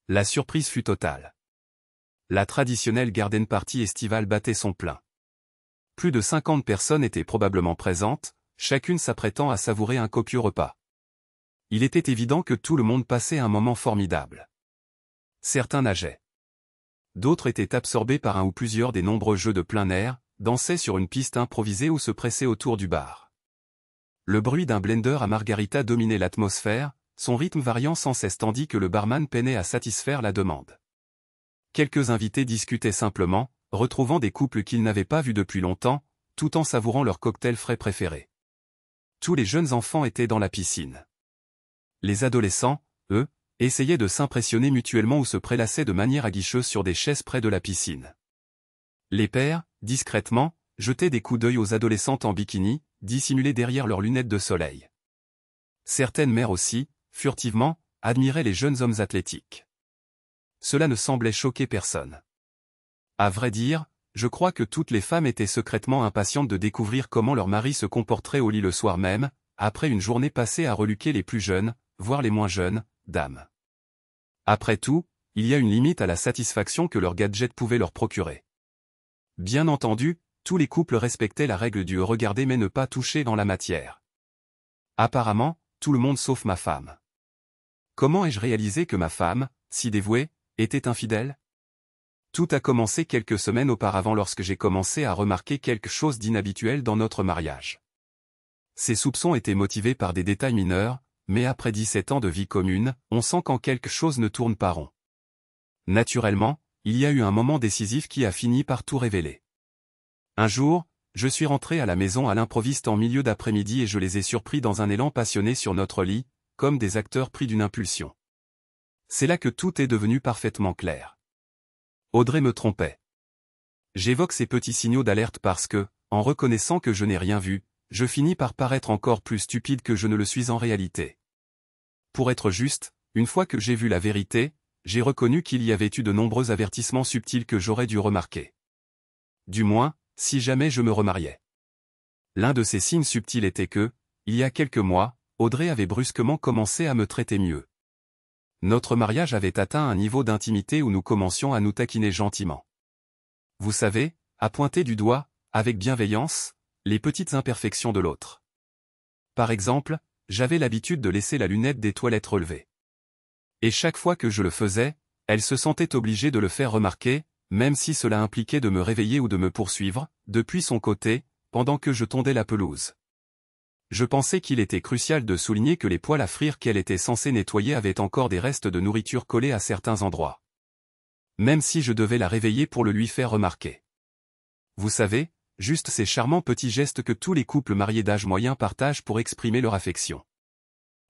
La surprise fut totale. La traditionnelle garden party estivale battait son plein. Plus de 50 personnes étaient probablement présentes, chacune s'apprêtant à savourer un copieux repas. Il était évident que tout le monde passait un moment formidable. Certains nageaient. D'autres étaient absorbés par un ou plusieurs des nombreux jeux de plein air, dansaient sur une piste improvisée ou se pressaient autour du bar. Le bruit d'un blender à margarita dominait l'atmosphère, son rythme variant sans cesse tandis que le barman peinait à satisfaire la demande. Quelques invités discutaient simplement, retrouvant des couples qu'ils n'avaient pas vus depuis longtemps, tout en savourant leur cocktail frais préféré. Tous les jeunes enfants étaient dans la piscine. Les adolescents, eux, essayaient de s'impressionner mutuellement ou se prélassaient de manière aguicheuse sur des chaises près de la piscine. Les pères, discrètement, jetaient des coups d'œil aux adolescentes en bikini, dissimulées derrière leurs lunettes de soleil. Certaines mères aussi, furtivement, admiraient les jeunes hommes athlétiques. Cela ne semblait choquer personne. À vrai dire, je crois que toutes les femmes étaient secrètement impatientes de découvrir comment leur mari se comporterait au lit le soir même, après une journée passée à reluquer les plus jeunes, voire les moins jeunes, dames. Après tout, il y a une limite à la satisfaction que leurs gadgets pouvaient leur procurer. Bien entendu, tous les couples respectaient la règle du regarder mais ne pas toucher dans la matière. Apparemment, tout le monde sauf ma femme. Comment ai-je réalisé que ma femme, si dévouée, était infidèle? Tout a commencé quelques semaines auparavant lorsque j'ai commencé à remarquer quelque chose d'inhabituel dans notre mariage. Ces soupçons étaient motivés par des détails mineurs, mais après 17 ans de vie commune, on sent quand quelque chose ne tourne pas rond. Naturellement, il y a eu un moment décisif qui a fini par tout révéler. Un jour, je suis rentré à la maison à l'improviste en milieu d'après-midi et je les ai surpris dans un élan passionné sur notre lit, comme des acteurs pris d'une impulsion. C'est là que tout est devenu parfaitement clair. Audrey me trompait. J'évoque ces petits signaux d'alerte parce que, en reconnaissant que je n'ai rien vu, je finis par paraître encore plus stupide que je ne le suis en réalité. Pour être juste, une fois que j'ai vu la vérité, j'ai reconnu qu'il y avait eu de nombreux avertissements subtils que j'aurais dû remarquer. Du moins, si jamais je me remariais. L'un de ces signes subtils était que, il y a quelques mois, Audrey avait brusquement commencé à me traiter mieux. Notre mariage avait atteint un niveau d'intimité où nous commencions à nous taquiner gentiment. Vous savez, à pointer du doigt, avec bienveillance, les petites imperfections de l'autre. Par exemple, j'avais l'habitude de laisser la lunette des toilettes relevée. Et chaque fois que je le faisais, elle se sentait obligée de le faire remarquer, même si cela impliquait de me réveiller ou de me poursuivre, depuis son côté, pendant que je tondais la pelouse. Je pensais qu'il était crucial de souligner que les poêles à frire qu'elle était censée nettoyer avaient encore des restes de nourriture collés à certains endroits. Même si je devais la réveiller pour le lui faire remarquer. Vous savez, juste ces charmants petits gestes que tous les couples mariés d'âge moyen partagent pour exprimer leur affection.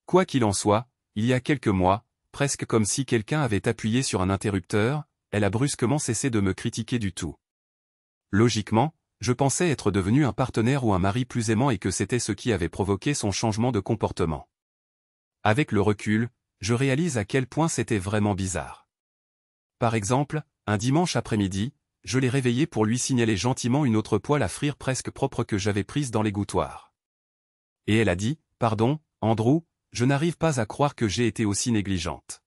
Quoi qu'il en soit, il y a quelques mois, presque comme si quelqu'un avait appuyé sur un interrupteur, elle a brusquement cessé de me critiquer du tout. Logiquement, je pensais être devenu un partenaire ou un mari plus aimant et que c'était ce qui avait provoqué son changement de comportement. Avec le recul, je réalise à quel point c'était vraiment bizarre. Par exemple, un dimanche après-midi, je l'ai réveillée pour lui signaler gentiment une autre poêle à frire presque propre que j'avais prise dans l'égouttoir. Et elle a dit, « Pardon, Andrew, je n'arrive pas à croire que j'ai été aussi négligente.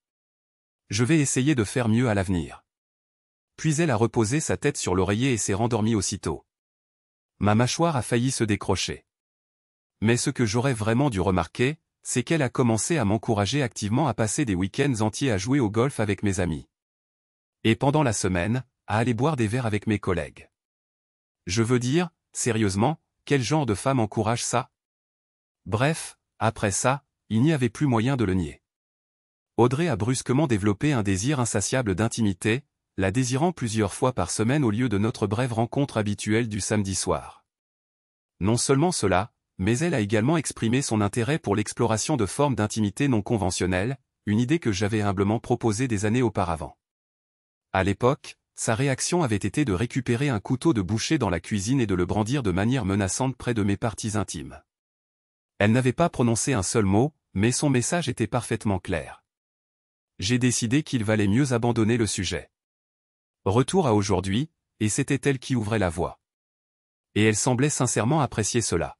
Je vais essayer de faire mieux à l'avenir. » Puis elle a reposé sa tête sur l'oreiller et s'est rendormie aussitôt. Ma mâchoire a failli se décrocher. Mais ce que j'aurais vraiment dû remarquer, c'est qu'elle a commencé à m'encourager activement à passer des week-ends entiers à jouer au golf avec mes amis. Et pendant la semaine, à aller boire des verres avec mes collègues. Je veux dire, sérieusement, quel genre de femme encourage ça? Bref, après ça, il n'y avait plus moyen de le nier. Audrey a brusquement développé un désir insatiable d'intimité, la désirant plusieurs fois par semaine au lieu de notre brève rencontre habituelle du samedi soir. Non seulement cela, mais elle a également exprimé son intérêt pour l'exploration de formes d'intimité non conventionnelles, une idée que j'avais humblement proposée des années auparavant. À l'époque, sa réaction avait été de récupérer un couteau de boucher dans la cuisine et de le brandir de manière menaçante près de mes parties intimes. Elle n'avait pas prononcé un seul mot, mais son message était parfaitement clair. J'ai décidé qu'il valait mieux abandonner le sujet. Retour à aujourd'hui, et c'était elle qui ouvrait la voie. Et elle semblait sincèrement apprécier cela.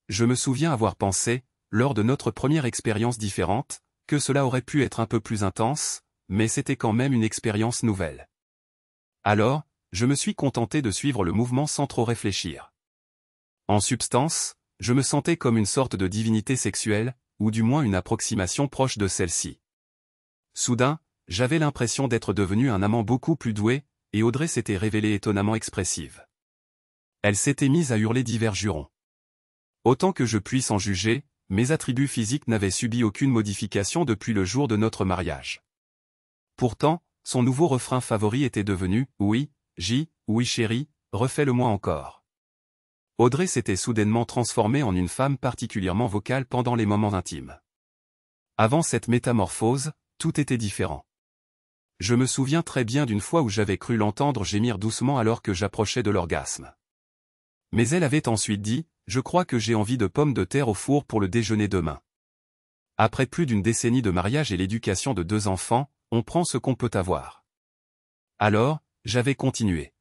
Je me souviens avoir pensé, lors de notre première expérience différente, que cela aurait pu être un peu plus intense, mais c'était quand même une expérience nouvelle. Alors, je me suis contenté de suivre le mouvement sans trop réfléchir. En substance, je me sentais comme une sorte de divinité sexuelle, ou du moins une approximation proche de celle-ci. Soudain, j'avais l'impression d'être devenu un amant beaucoup plus doué, et Audrey s'était révélée étonnamment expressive. Elle s'était mise à hurler divers jurons. Autant que je puisse en juger, mes attributs physiques n'avaient subi aucune modification depuis le jour de notre mariage. Pourtant, son nouveau refrain favori était devenu « Oui, oui chérie, refais-le-moi encore ». Audrey s'était soudainement transformée en une femme particulièrement vocale pendant les moments intimes. Avant cette métamorphose, tout était différent. Je me souviens très bien d'une fois où j'avais cru l'entendre gémir doucement alors que j'approchais de l'orgasme. Mais elle avait ensuite dit « Je crois que j'ai envie de pommes de terre au four pour le déjeuner demain ». Après plus d'une décennie de mariage et l'éducation de 2 enfants, on prend ce qu'on peut avoir. Alors, j'avais continué.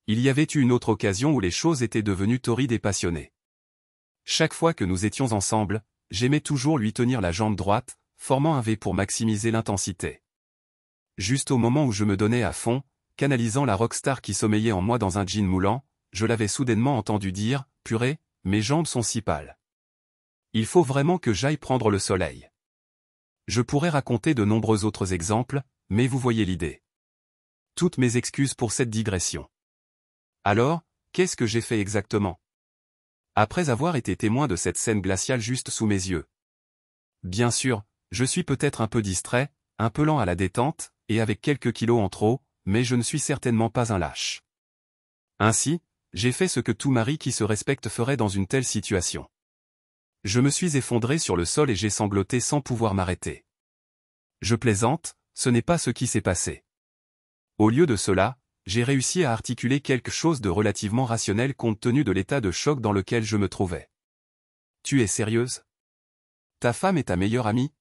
Il y avait eu une autre occasion où les choses étaient devenues torrides et passionnées. Chaque fois que nous étions ensemble, j'aimais toujours lui tenir la jambe droite, formant un V pour maximiser l'intensité. Juste au moment où je me donnais à fond, canalisant la rockstar qui sommeillait en moi dans un jean moulant, je l'avais soudainement entendu dire « Purée, mes jambes sont si pâles. Il faut vraiment que j'aille prendre le soleil. » Je pourrais raconter de nombreux autres exemples, mais vous voyez l'idée. Toutes mes excuses pour cette digression. Alors, qu'est-ce que j'ai fait exactement? Après avoir été témoin de cette scène glaciale juste sous mes yeux. Bien sûr, je suis peut-être un peu distrait, un peu lent à la détente, et avec quelques kilos en trop, mais je ne suis certainement pas un lâche. Ainsi, j'ai fait ce que tout mari qui se respecte ferait dans une telle situation. Je me suis effondré sur le sol et j'ai sangloté sans pouvoir m'arrêter. Je plaisante, ce n'est pas ce qui s'est passé. Au lieu de cela, j'ai réussi à articuler quelque chose de relativement rationnel compte tenu de l'état de choc dans lequel je me trouvais. Tu es sérieuse? Ta femme est ta meilleure amie?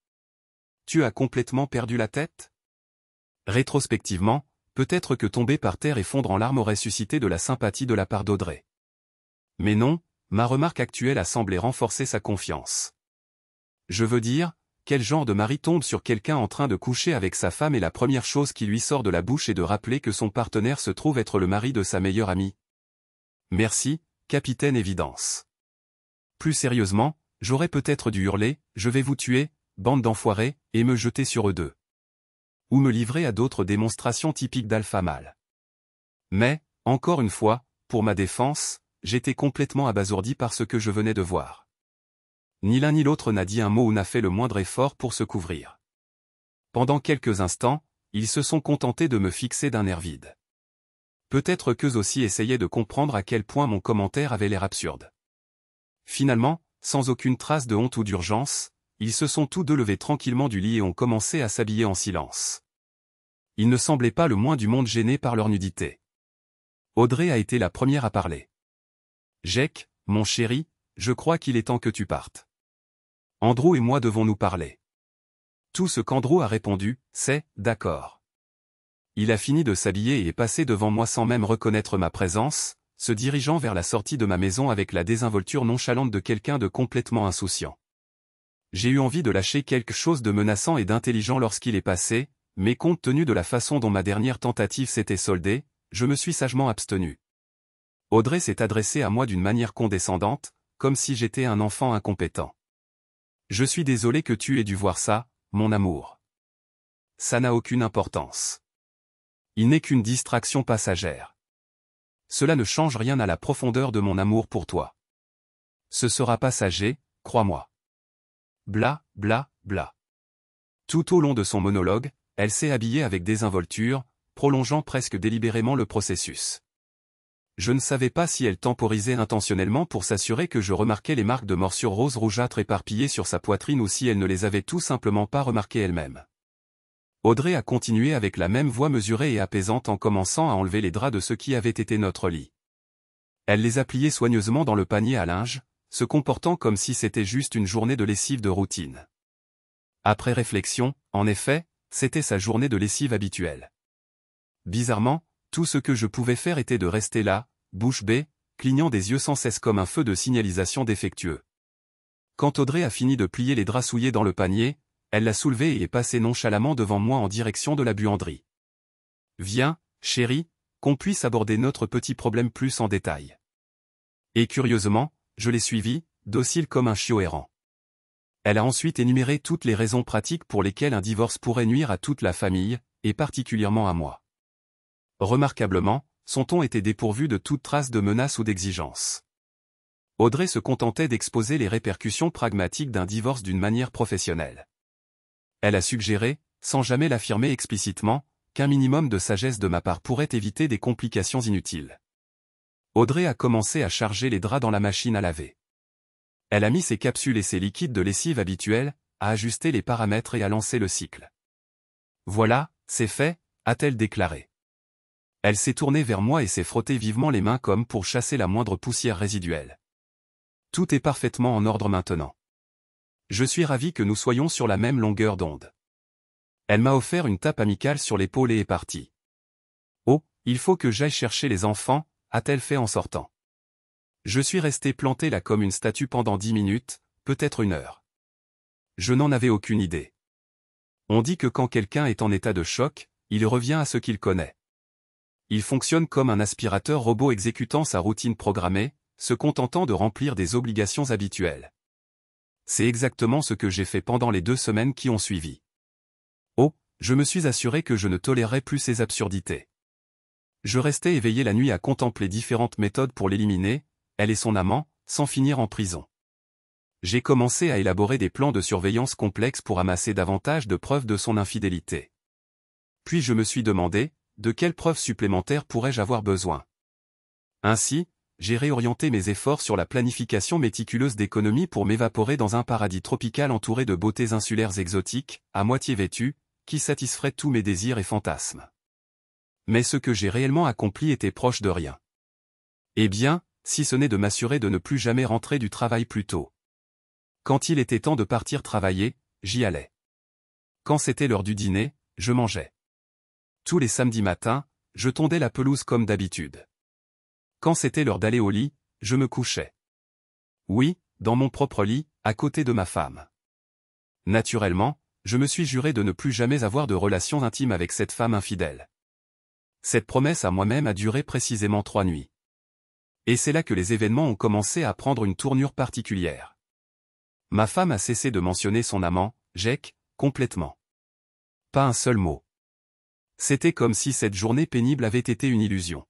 Tu as complètement perdu la tête? Rétrospectivement, peut-être que tomber par terre et fondre en larmes aurait suscité de la sympathie de la part d'Audrey. Mais non, ma remarque actuelle a semblé renforcer sa confiance. Je veux dire, quel genre de mari tombe sur quelqu'un en train de coucher avec sa femme et la première chose qui lui sort de la bouche est de rappeler que son partenaire se trouve être le mari de sa meilleure amie? Merci, capitaine Évidence. Plus sérieusement, j'aurais peut-être dû hurler « Je vais vous tuer, bande d'enfoirés » et me jeter sur eux deux. Ou me livrer à d'autres démonstrations typiques d'alpha mâle. Mais, encore une fois, pour ma défense, j'étais complètement abasourdi par ce que je venais de voir. Ni l'un ni l'autre n'a dit un mot ou n'a fait le moindre effort pour se couvrir. Pendant quelques instants, ils se sont contentés de me fixer d'un air vide. Peut-être qu'eux aussi essayaient de comprendre à quel point mon commentaire avait l'air absurde. Finalement, sans aucune trace de honte ou d'urgence, ils se sont tous deux levés tranquillement du lit et ont commencé à s'habiller en silence. Ils ne semblaient pas le moins du monde gênés par leur nudité. Audrey a été la première à parler. « Jake, mon chéri, je crois qu'il est temps que tu partes. Andrew et moi devons nous parler. » Tout ce qu'Andrew a répondu, c'est « d'accord ». Il a fini de s'habiller et est passé devant moi sans même reconnaître ma présence, se dirigeant vers la sortie de ma maison avec la désinvolture nonchalante de quelqu'un de complètement insouciant. J'ai eu envie de lâcher quelque chose de menaçant et d'intelligent lorsqu'il est passé, mais compte tenu de la façon dont ma dernière tentative s'était soldée, je me suis sagement abstenu. Audrey s'est adressée à moi d'une manière condescendante, comme si j'étais un enfant incompétent. « Je suis désolé que tu aies dû voir ça, mon amour. Ça n'a aucune importance. Il n'est qu'une distraction passagère. Cela ne change rien à la profondeur de mon amour pour toi. Ce sera passager, crois-moi. » Bla, bla, bla. Tout au long de son monologue, elle s'est habillée avec désinvolture, prolongeant presque délibérément le processus. Je ne savais pas si elle temporisait intentionnellement pour s'assurer que je remarquais les marques de morsures roses rougeâtres éparpillées sur sa poitrine ou si elle ne les avait tout simplement pas remarquées elle-même. Audrey a continué avec la même voix mesurée et apaisante en commençant à enlever les draps de ce qui avait été notre lit. Elle les a pliés soigneusement dans le panier à linge, se comportant comme si c'était juste une journée de lessive de routine. Après réflexion, en effet, c'était sa journée de lessive habituelle. Bizarrement, tout ce que je pouvais faire était de rester là, bouche bée, clignant des yeux sans cesse comme un feu de signalisation défectueux. Quand Audrey a fini de plier les draps souillés dans le panier, Elle l'a soulevé et est passée nonchalamment devant moi en direction de la buanderie. Viens, chérie, qu'on puisse aborder notre petit problème plus en détail. Et curieusement, je l'ai suivie, docile comme un chiot errant. Elle a ensuite énuméré toutes les raisons pratiques pour lesquelles un divorce pourrait nuire à toute la famille, et particulièrement à moi. Remarquablement, son ton était dépourvu de toute trace de menace ou d'exigence. Audrey se contentait d'exposer les répercussions pragmatiques d'un divorce d'une manière professionnelle. Elle a suggéré, sans jamais l'affirmer explicitement, qu'un minimum de sagesse de ma part pourrait éviter des complications inutiles. Audrey a commencé à charger les draps dans la machine à laver. Elle a mis ses capsules et ses liquides de lessive habituels, a ajusté les paramètres et a lancé le cycle. Voilà, c'est fait, a-t-elle déclaré. Elle s'est tournée vers moi et s'est frottée vivement les mains comme pour chasser la moindre poussière résiduelle. Tout est parfaitement en ordre maintenant. Je suis ravi que nous soyons sur la même longueur d'onde. Elle m'a offert une tape amicale sur l'épaule et est partie. Oh, il faut que j'aille chercher les enfants, a-t-elle fait en sortant. Je suis resté planté là comme une statue pendant 10 minutes, peut-être 1 heure. Je n'en avais aucune idée. On dit que quand quelqu'un est en état de choc, il revient à ce qu'il connaît. Il fonctionne comme un aspirateur robot exécutant sa routine programmée, se contentant de remplir des obligations habituelles. C'est exactement ce que j'ai fait pendant les 2 semaines qui ont suivi. Oh, je me suis assuré que je ne tolérerais plus ces absurdités. Je restais éveillé la nuit à contempler différentes méthodes pour l'éliminer, elle et son amant, sans finir en prison. J'ai commencé à élaborer des plans de surveillance complexes pour amasser davantage de preuves de son infidélité. Puis je me suis demandé, de quelles preuves supplémentaires pourrais-je avoir besoin? Ainsi, j'ai réorienté mes efforts sur la planification méticuleuse d'économie pour m'évaporer dans un paradis tropical entouré de beautés insulaires exotiques, à moitié vêtues, qui satisferaient tous mes désirs et fantasmes. Mais ce que j'ai réellement accompli était proche de rien. Eh bien, si ce n'est de m'assurer de ne plus jamais rentrer du travail plus tôt. Quand il était temps de partir travailler, j'y allais. Quand c'était l'heure du dîner, je mangeais. Tous les samedis matins, je tondais la pelouse comme d'habitude. Quand c'était l'heure d'aller au lit, je me couchais. Oui, dans mon propre lit, à côté de ma femme. Naturellement, je me suis juré de ne plus jamais avoir de relations intimes avec cette femme infidèle. Cette promesse à moi-même a duré précisément 3 nuits. Et c'est là que les événements ont commencé à prendre une tournure particulière. Ma femme a cessé de mentionner son amant, Jake, complètement. Pas un seul mot. C'était comme si cette journée pénible avait été une illusion.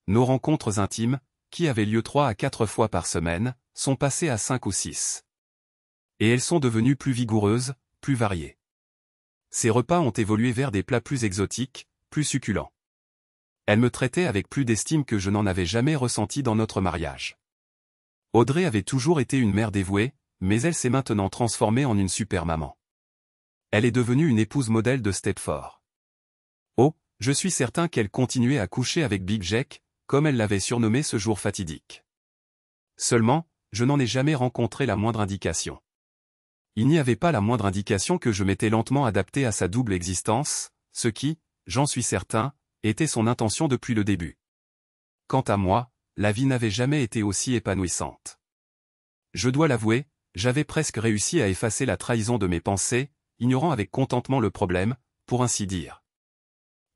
Nos rencontres intimes, qui avaient lieu 3 à 4 fois par semaine, sont passées à 5 ou 6. Et elles sont devenues plus vigoureuses, plus variées. Ces repas ont évolué vers des plats plus exotiques, plus succulents. Elle me traitait avec plus d'estime que je n'en avais jamais ressenti dans notre mariage. Audrey avait toujours été une mère dévouée, mais elle s'est maintenant transformée en une super maman. Elle est devenue une épouse modèle de Stepford. Oh, je suis certain qu'elle continuait à coucher avec Big Jack, comme elle l'avait surnommé ce jour fatidique. Seulement, je n'en ai jamais rencontré la moindre indication. Il n'y avait pas la moindre indication que je m'étais lentement adapté à sa double existence, ce qui, j'en suis certain, était son intention depuis le début. Quant à moi, la vie n'avait jamais été aussi épanouissante. Je dois l'avouer, j'avais presque réussi à effacer la trahison de mes pensées, ignorant avec contentement le problème, pour ainsi dire.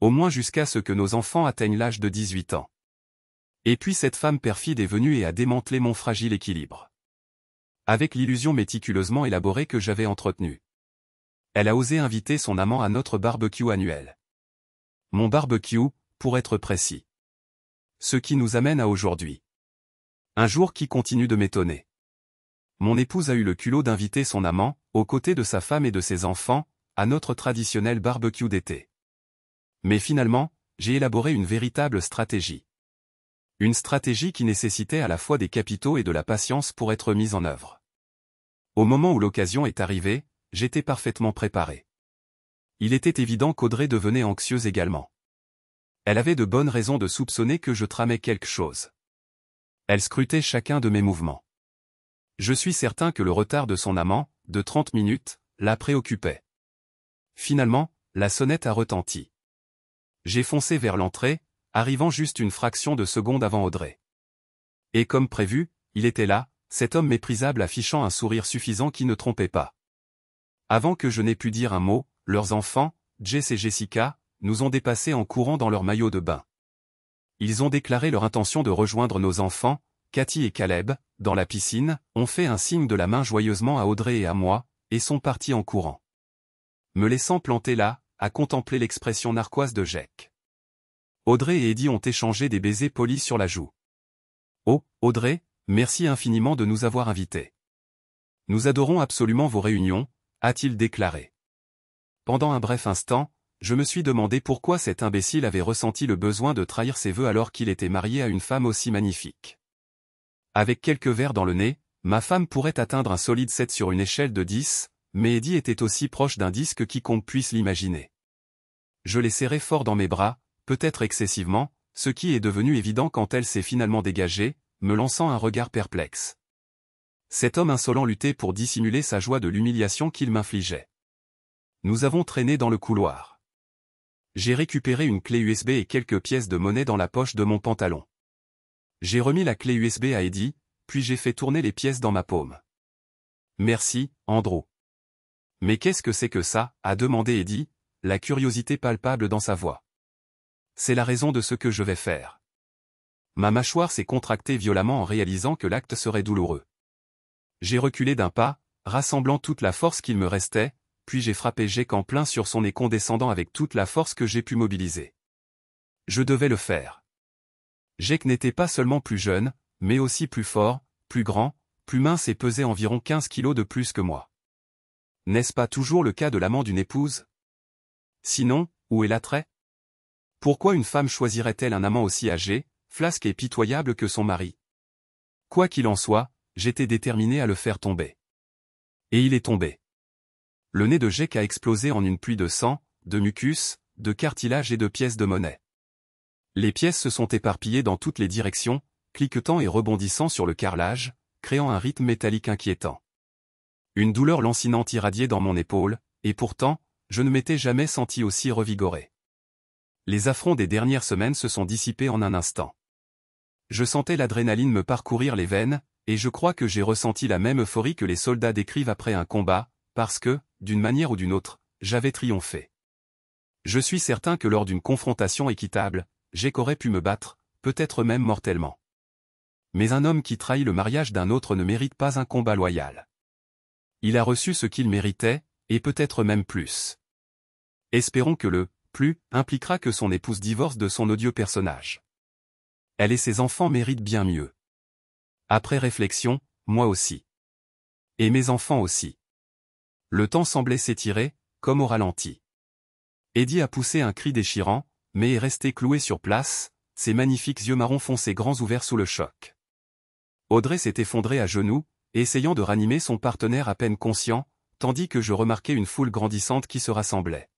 Au moins jusqu'à ce que nos enfants atteignent l'âge de 18 ans. Et puis cette femme perfide est venue et a démantelé mon fragile équilibre. Avec l'illusion méticuleusement élaborée que j'avais entretenue. Elle a osé inviter son amant à notre barbecue annuel. Mon barbecue, pour être précis. Ce qui nous amène à aujourd'hui. Un jour qui continue de m'étonner. Mon épouse a eu le culot d'inviter son amant, aux côtés de sa femme et de ses enfants, à notre traditionnel barbecue d'été. Mais finalement, j'ai élaboré une véritable stratégie. Une stratégie qui nécessitait à la fois des capitaux et de la patience pour être mise en œuvre. Au moment où l'occasion est arrivée, j'étais parfaitement préparé. Il était évident qu'Audrey devenait anxieuse également. Elle avait de bonnes raisons de soupçonner que je tramais quelque chose. Elle scrutait chacun de mes mouvements. Je suis certain que le retard de son amant, de 30 minutes, la préoccupait. Finalement, la sonnette a retenti. J'ai foncé vers l'entrée, arrivant juste une fraction de seconde avant Audrey. Et comme prévu, il était là, cet homme méprisable affichant un sourire suffisant qui ne trompait pas. Avant que je n'ai pu dire un mot, leurs enfants, Jess et Jessica, nous ont dépassés en courant dans leur maillot de bain. Ils ont déclaré leur intention de rejoindre nos enfants, Cathy et Caleb, dans la piscine, ont fait un signe de la main joyeusement à Audrey et à moi, et sont partis en courant. Me laissant planter là, à contempler l'expression narquoise de Jake. Audrey et Eddie ont échangé des baisers polis sur la joue. Oh, Audrey, merci infiniment de nous avoir invités. Nous adorons absolument vos réunions, a-t-il déclaré. Pendant un bref instant, je me suis demandé pourquoi cet imbécile avait ressenti le besoin de trahir ses vœux alors qu'il était marié à une femme aussi magnifique. Avec quelques verres dans le nez, ma femme pourrait atteindre un solide 7 sur une échelle de 10, mais Eddie était aussi proche d'un 10 que quiconque puisse l'imaginer. Je l'ai serrée fort dans mes bras, peut-être excessivement, ce qui est devenu évident quand elle s'est finalement dégagée, me lançant un regard perplexe. Cet homme insolent luttait pour dissimuler sa joie de l'humiliation qu'il m'infligeait. Nous avons traîné dans le couloir. J'ai récupéré une clé USB et quelques pièces de monnaie dans la poche de mon pantalon. J'ai remis la clé USB à Eddie, puis j'ai fait tourner les pièces dans ma paume. Merci, Andrew. Mais qu'est-ce que c'est que ça, a demandé Eddie, la curiosité palpable dans sa voix. C'est la raison de ce que je vais faire. Ma mâchoire s'est contractée violemment en réalisant que l'acte serait douloureux. J'ai reculé d'un pas, rassemblant toute la force qu'il me restait, puis j'ai frappé Jake en plein sur son nez condescendant avec toute la force que j'ai pu mobiliser. Je devais le faire. Jake n'était pas seulement plus jeune, mais aussi plus fort, plus grand, plus mince et pesait environ 15 kilos de plus que moi. N'est-ce pas toujours le cas de l'amant d'une épouse? Sinon, où est l'attrait? Pourquoi une femme choisirait-elle un amant aussi âgé, flasque et pitoyable que son mari? Quoi qu'il en soit, j'étais déterminé à le faire tomber. Et il est tombé. Le nez de Jake a explosé en une pluie de sang, de mucus, de cartilage et de pièces de monnaie. Les pièces se sont éparpillées dans toutes les directions, cliquetant et rebondissant sur le carrelage, créant un rythme métallique inquiétant. Une douleur lancinante irradiait dans mon épaule, et pourtant, je ne m'étais jamais senti aussi revigoré. Les affronts des dernières semaines se sont dissipés en un instant. Je sentais l'adrénaline me parcourir les veines, et je crois que j'ai ressenti la même euphorie que les soldats décrivent après un combat, parce que, d'une manière ou d'une autre, j'avais triomphé. Je suis certain que lors d'une confrontation équitable, Jake aurait pu me battre, peut-être même mortellement. Mais un homme qui trahit le mariage d'un autre ne mérite pas un combat loyal. Il a reçu ce qu'il méritait, et peut-être même plus. Espérons que le « plus » impliquera que son épouse divorce de son odieux personnage. Elle et ses enfants méritent bien mieux. Après réflexion, moi aussi. Et mes enfants aussi. Le temps semblait s'étirer, comme au ralenti. Eddie a poussé un cri déchirant, mais est resté cloué sur place, ses magnifiques yeux marron foncé grands ouverts sous le choc. Audrey s'est effondrée à genoux, essayant de ranimer son partenaire à peine conscient, tandis que je remarquais une foule grandissante qui se rassemblait.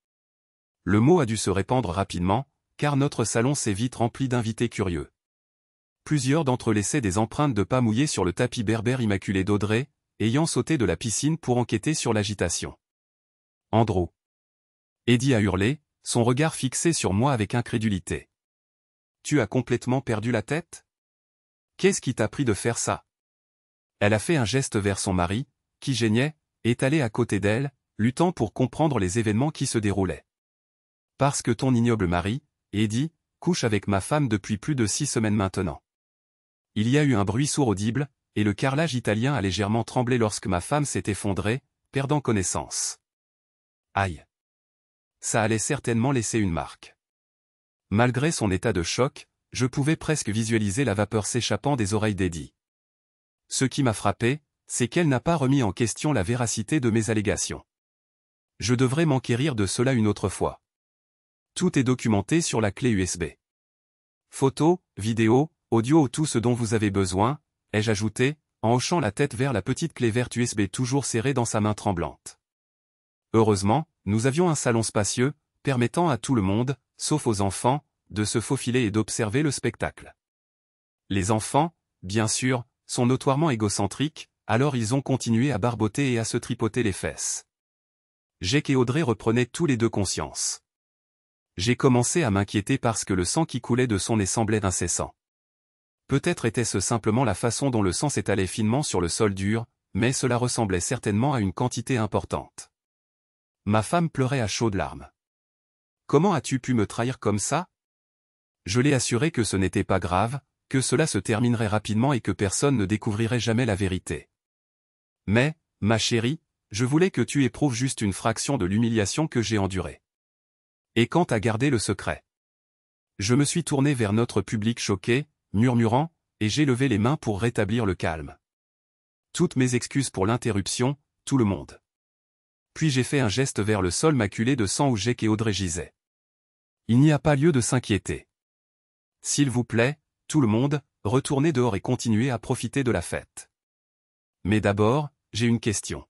Le mot a dû se répandre rapidement, car notre salon s'est vite rempli d'invités curieux. Plusieurs d'entre eux laissaient des empreintes de pas mouillées sur le tapis berbère immaculé d'Audrey, ayant sauté de la piscine pour enquêter sur l'agitation. Andrew. Eddie a hurlé, son regard fixé sur moi avec incrédulité. Tu as complètement perdu la tête? Qu'est-ce qui t'a pris de faire ça? Elle a fait un geste vers son mari, qui geignait, étalé à côté d'elle, luttant pour comprendre les événements qui se déroulaient. Parce que ton ignoble mari, Eddie, couche avec ma femme depuis plus de 6 semaines maintenant. Il y a eu un bruit sourd audible, et le carrelage italien a légèrement tremblé lorsque ma femme s'est effondrée, perdant connaissance. Aïe! Ça allait certainement laisser une marque. Malgré son état de choc, je pouvais presque visualiser la vapeur s'échappant des oreilles d'Eddie. Ce qui m'a frappé, c'est qu'elle n'a pas remis en question la véracité de mes allégations. Je devrais m'enquérir de cela une autre fois. Tout est documenté sur la clé USB. Photos, vidéos, audio ou tout ce dont vous avez besoin, ai-je ajouté, en hochant la tête vers la petite clé verte USB toujours serrée dans sa main tremblante. Heureusement, nous avions un salon spacieux, permettant à tout le monde, sauf aux enfants, de se faufiler et d'observer le spectacle. Les enfants, bien sûr, sont notoirement égocentriques, alors ils ont continué à barboter et à se tripoter les fesses. Jake et Audrey reprenaient tous les deux conscience. J'ai commencé à m'inquiéter parce que le sang qui coulait de son nez semblait incessant. Peut-être était-ce simplement la façon dont le sang s'étalait finement sur le sol dur, mais cela ressemblait certainement à une quantité importante. Ma femme pleurait à chaudes larmes. Comment as-tu pu me trahir comme ça? Je l'ai assuré que ce n'était pas grave, que cela se terminerait rapidement et que personne ne découvrirait jamais la vérité. Mais, ma chérie, je voulais que tu éprouves juste une fraction de l'humiliation que j'ai endurée. Et quand t'as gardé le secret? Je me suis tourné vers notre public choqué, murmurant, et j'ai levé les mains pour rétablir le calme. Toutes mes excuses pour l'interruption, tout le monde. Puis j'ai fait un geste vers le sol maculé de sang où Jake et Audrey gisaient. Il n'y a pas lieu de s'inquiéter. S'il vous plaît, tout le monde, retournez dehors et continuez à profiter de la fête. Mais d'abord, j'ai une question.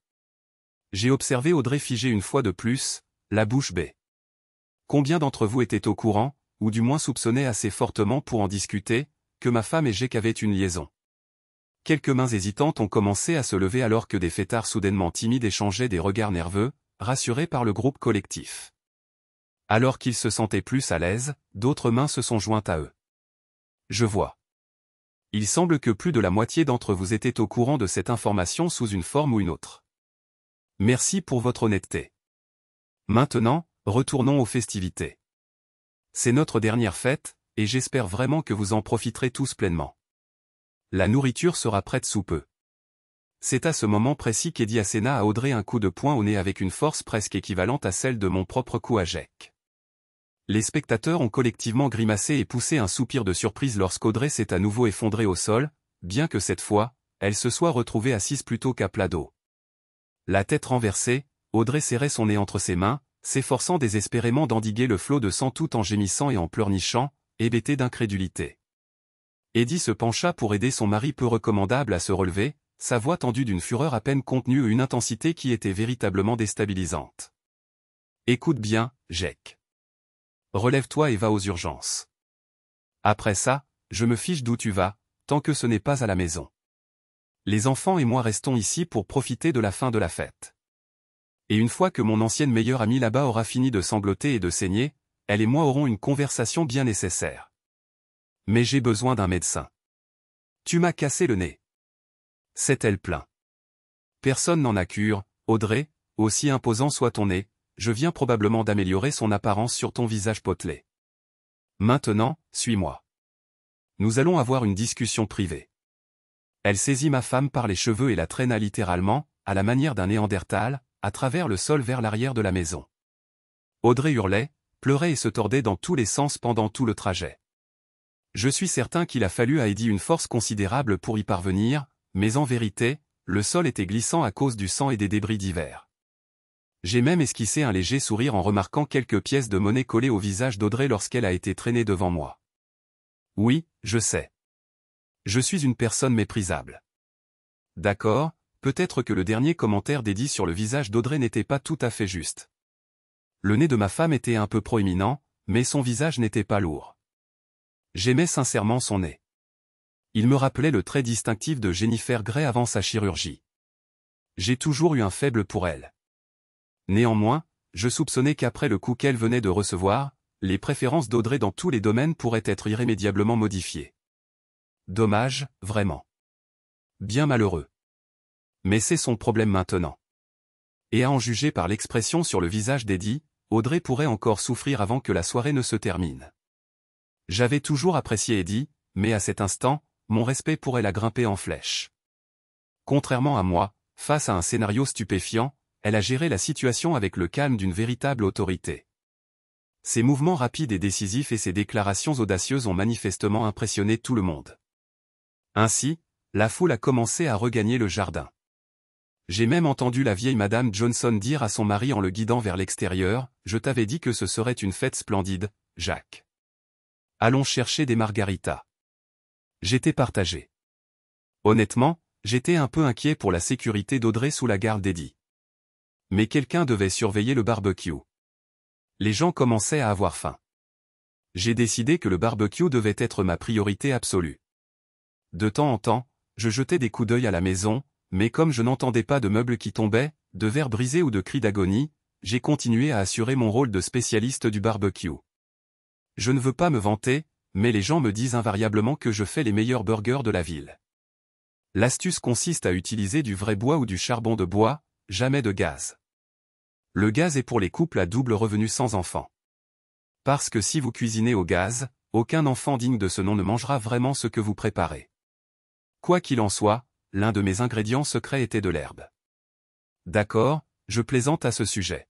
J'ai observé Audrey figée une fois de plus, la bouche bée. Combien d'entre vous étaient au courant, ou du moins soupçonnaient assez fortement pour en discuter, que ma femme et Jake avaient une liaison? Quelques mains hésitantes ont commencé à se lever alors que des fêtards soudainement timides échangeaient des regards nerveux, rassurés par le groupe collectif. Alors qu'ils se sentaient plus à l'aise, d'autres mains se sont jointes à eux. Je vois. Il semble que plus de la moitié d'entre vous étaient au courant de cette information sous une forme ou une autre. Merci pour votre honnêteté. Maintenant, retournons aux festivités. C'est notre dernière fête, et j'espère vraiment que vous en profiterez tous pleinement. La nourriture sera prête sous peu. C'est à ce moment précis qu'Eddie asséna à Audrey un coup de poing au nez avec une force presque équivalente à celle de mon propre coup à Jake. Les spectateurs ont collectivement grimacé et poussé un soupir de surprise lorsqu'Audrey s'est à nouveau effondrée au sol, bien que cette fois, elle se soit retrouvée assise plutôt qu'à plat dos. La tête renversée, Audrey serrait son nez entre ses mains, s'efforçant désespérément d'endiguer le flot de sang tout en gémissant et en pleurnichant, hébétée d'incrédulité. Eddie se pencha pour aider son mari peu recommandable à se relever, sa voix tendue d'une fureur à peine contenue et une intensité qui était véritablement déstabilisante. Écoute bien, Jake. Relève-toi et va aux urgences. Après ça, je me fiche d'où tu vas, tant que ce n'est pas à la maison. Les enfants et moi restons ici pour profiter de la fin de la fête. Et une fois que mon ancienne meilleure amie là-bas aura fini de sangloter et de saigner, elle et moi aurons une conversation bien nécessaire. Mais j'ai besoin d'un médecin. Tu m'as cassé le nez. C'est-elle plein. Personne n'en a cure, Audrey, aussi imposant soit ton nez, je viens probablement d'améliorer son apparence sur ton visage potelé. Maintenant, suis-moi. Nous allons avoir une discussion privée. Elle saisit ma femme par les cheveux et la traîna littéralement, à la manière d'un Néandertal, à travers le sol vers l'arrière de la maison. Audrey hurlait, pleurait et se tordait dans tous les sens pendant tout le trajet. Je suis certain qu'il a fallu à Eddie une force considérable pour y parvenir, mais en vérité, le sol était glissant à cause du sang et des débris divers. J'ai même esquissé un léger sourire en remarquant quelques pièces de monnaie collées au visage d'Audrey lorsqu'elle a été traînée devant moi. Oui, je sais. Je suis une personne méprisable. D'accord, peut-être que le dernier commentaire d'Eddie sur le visage d'Audrey n'était pas tout à fait juste. Le nez de ma femme était un peu proéminent, mais son visage n'était pas lourd. J'aimais sincèrement son nez. Il me rappelait le trait distinctif de Jennifer Grey avant sa chirurgie. J'ai toujours eu un faible pour elle. Néanmoins, je soupçonnais qu'après le coup qu'elle venait de recevoir, les préférences d'Audrey dans tous les domaines pourraient être irrémédiablement modifiées. Dommage, vraiment. Bien malheureux. Mais c'est son problème maintenant. Et à en juger par l'expression sur le visage d'Eddie, Audrey pourrait encore souffrir avant que la soirée ne se termine. J'avais toujours apprécié Eddie, mais à cet instant, mon respect pourrait la grimper en flèche. Contrairement à moi, face à un scénario stupéfiant, elle a géré la situation avec le calme d'une véritable autorité. Ses mouvements rapides et décisifs et ses déclarations audacieuses ont manifestement impressionné tout le monde. Ainsi, la foule a commencé à regagner le jardin. J'ai même entendu la vieille Madame Johnson dire à son mari en le guidant vers l'extérieur, « Je t'avais dit que ce serait une fête splendide, Jacques. Allons chercher des margaritas. » J'étais partagé. Honnêtement, j'étais un peu inquiet pour la sécurité d'Audrey sous la garde d'Eddie. Mais quelqu'un devait surveiller le barbecue. Les gens commençaient à avoir faim. J'ai décidé que le barbecue devait être ma priorité absolue. De temps en temps, je jetais des coups d'œil à la maison, mais comme je n'entendais pas de meubles qui tombaient, de verres brisés ou de cris d'agonie, j'ai continué à assurer mon rôle de spécialiste du barbecue. Je ne veux pas me vanter, mais les gens me disent invariablement que je fais les meilleurs burgers de la ville. L'astuce consiste à utiliser du vrai bois ou du charbon de bois, jamais de gaz. Le gaz est pour les couples à double revenu sans enfants. Parce que si vous cuisinez au gaz, aucun enfant digne de ce nom ne mangera vraiment ce que vous préparez. Quoi qu'il en soit, l'un de mes ingrédients secrets était de l'herbe. D'accord, je plaisante à ce sujet.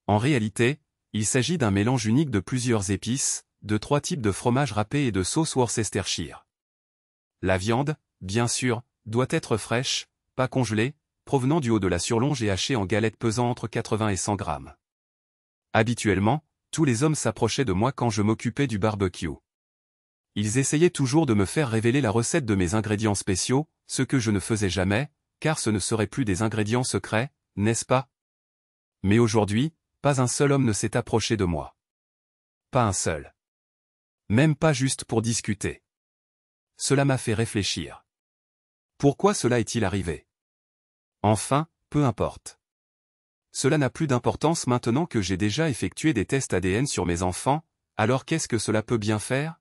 En réalité, il s'agit d'un mélange unique de plusieurs épices, de 3 types de fromage râpé et de sauce Worcestershire. La viande, bien sûr, doit être fraîche, pas congelée, provenant du haut de la surlonge et hachée en galettes pesant entre 80 et 100 grammes. Habituellement, tous les hommes s'approchaient de moi quand je m'occupais du barbecue. Ils essayaient toujours de me faire révéler la recette de mes ingrédients spéciaux, ce que je ne faisais jamais, car ce ne seraient plus des ingrédients secrets, n'est-ce pas? Mais aujourd'hui, pas un seul homme ne s'est approché de moi. Pas un seul. Même pas juste pour discuter. Cela m'a fait réfléchir. Pourquoi cela est-il arrivé? Enfin, peu importe. Cela n'a plus d'importance maintenant que j'ai déjà effectué des tests ADN sur mes enfants, alors qu'est-ce que cela peut bien faire?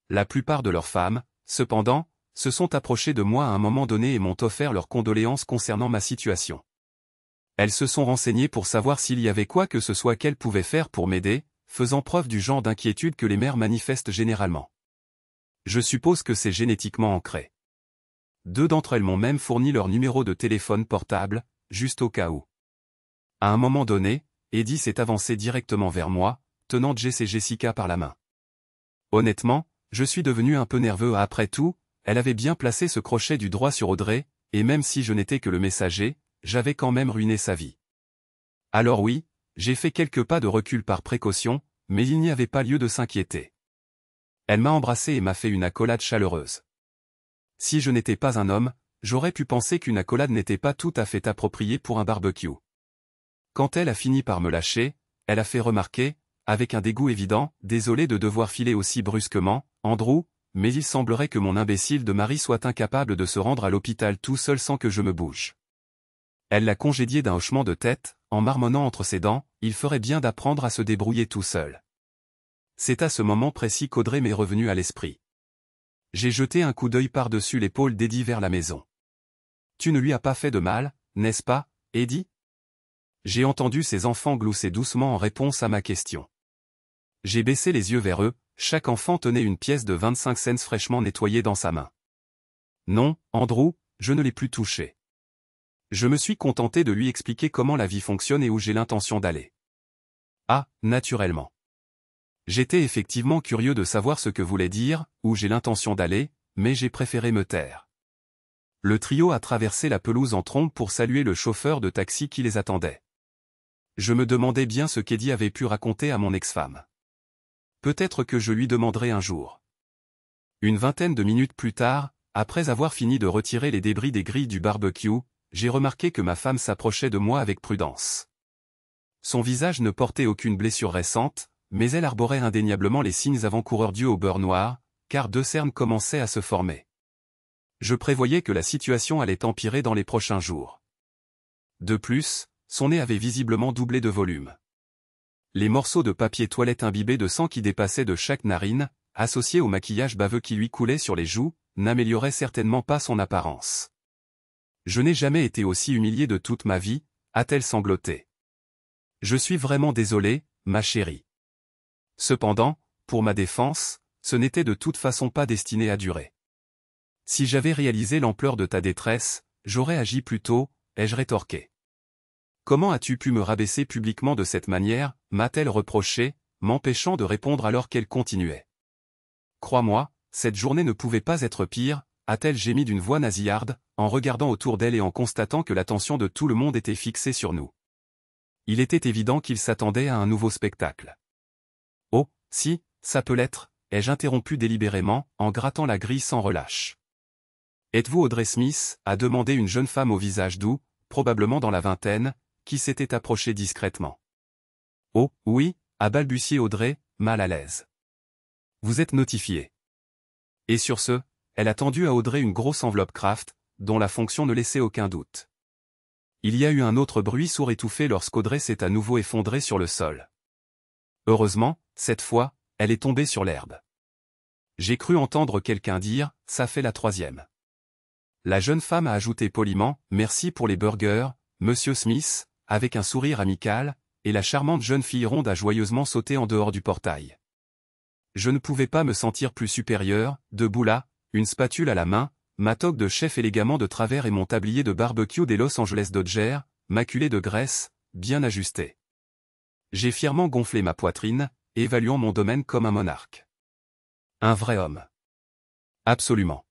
La plupart de leurs femmes, cependant, se sont approchées de moi à un moment donné et m'ont offert leurs condoléances concernant ma situation. Elles se sont renseignées pour savoir s'il y avait quoi que ce soit qu'elles pouvaient faire pour m'aider, faisant preuve du genre d'inquiétude que les mères manifestent généralement. Je suppose que c'est génétiquement ancré. 2 d'entre elles m'ont même fourni leur numéro de téléphone portable, juste au cas où. À un moment donné, Eddie s'est avancée directement vers moi, tenant Jess et Jessica par la main. Honnêtement, je suis devenu un peu nerveux. Après tout, elle avait bien placé ce crochet du droit sur Audrey, et même si je n'étais que le messager, j'avais quand même ruiné sa vie. Alors oui, j'ai fait quelques pas de recul par précaution, mais il n'y avait pas lieu de s'inquiéter. Elle m'a embrassé et m'a fait une accolade chaleureuse. Si je n'étais pas un homme, j'aurais pu penser qu'une accolade n'était pas tout à fait appropriée pour un barbecue. Quand elle a fini par me lâcher, elle a fait remarquer, avec un dégoût évident, désolé de devoir filer aussi brusquement, Andrew, mais il semblerait que mon imbécile de mari soit incapable de se rendre à l'hôpital tout seul sans que je me bouge. Elle l'a congédié d'un hochement de tête, en marmonnant entre ses dents, il ferait bien d'apprendre à se débrouiller tout seul. C'est à ce moment précis qu'Audrey m'est revenue à l'esprit. J'ai jeté un coup d'œil par-dessus l'épaule d'Eddie vers la maison. Tu ne lui as pas fait de mal, n'est-ce pas, Eddie? J'ai entendu ses enfants glousser doucement en réponse à ma question. J'ai baissé les yeux vers eux, chaque enfant tenait une pièce de 25 cents fraîchement nettoyée dans sa main. Non, Andrew, je ne l'ai plus touché. Je me suis contenté de lui expliquer comment la vie fonctionne et où j'ai l'intention d'aller. Ah, naturellement. J'étais effectivement curieux de savoir ce que voulait dire, où j'ai l'intention d'aller, mais j'ai préféré me taire. Le trio a traversé la pelouse en trombe pour saluer le chauffeur de taxi qui les attendait. Je me demandais bien ce qu'Eddie avait pu raconter à mon ex-femme. Peut-être que je lui demanderai un jour. Une vingtaine de minutes plus tard, après avoir fini de retirer les débris des grilles du barbecue, j'ai remarqué que ma femme s'approchait de moi avec prudence. Son visage ne portait aucune blessure récente, mais elle arborait indéniablement les signes avant-coureurs dus au beurre noir, car 2 cernes commençaient à se former. Je prévoyais que la situation allait empirer dans les prochains jours. De plus, son nez avait visiblement doublé de volume. Les morceaux de papier toilette imbibés de sang qui dépassaient de chaque narine, associés au maquillage baveux qui lui coulait sur les joues, n'amélioraient certainement pas son apparence. Je n'ai jamais été aussi humilié de toute ma vie, a-t-elle sangloté. Je suis vraiment désolé, ma chérie. Cependant, pour ma défense, ce n'était de toute façon pas destiné à durer. Si j'avais réalisé l'ampleur de ta détresse, j'aurais agi plus tôt, ai-je rétorqué. Comment as-tu pu me rabaisser publiquement de cette manière, m'a-t-elle reproché, m'empêchant de répondre alors qu'elle continuait. Crois-moi, cette journée ne pouvait pas être pire, a-t-elle gémi d'une voix nasillarde, en regardant autour d'elle et en constatant que l'attention de tout le monde était fixée sur nous. Il était évident qu'il s'attendait à un nouveau spectacle. Oh, si, ça peut l'être, ai-je interrompu délibérément, en grattant la grille sans relâche. Êtes-vous Audrey Smith, a demandé une jeune femme au visage doux, probablement dans la vingtaine, qui s'était approchée discrètement. Oh, oui, a balbutié Audrey, mal à l'aise. Vous êtes notifié. Et sur ce, elle a tendu à Audrey une grosse enveloppe Kraft, dont la fonction ne laissait aucun doute. Il y a eu un autre bruit sourd étouffé lorsqu'Audrey s'est à nouveau effondrée sur le sol. Heureusement, cette fois, elle est tombée sur l'herbe. J'ai cru entendre quelqu'un dire, ça fait la troisième. La jeune femme a ajouté poliment, merci pour les burgers, Monsieur Smith, avec un sourire amical, et la charmante jeune fille ronde a joyeusement sauté en dehors du portail. Je ne pouvais pas me sentir plus supérieur, debout là, une spatule à la main, ma toque de chef élégamment de travers et mon tablier de barbecue des Los Angeles Dodgers, maculé de graisse, bien ajusté. J'ai fièrement gonflé ma poitrine, évaluant mon domaine comme un monarque. Un vrai homme. Absolument.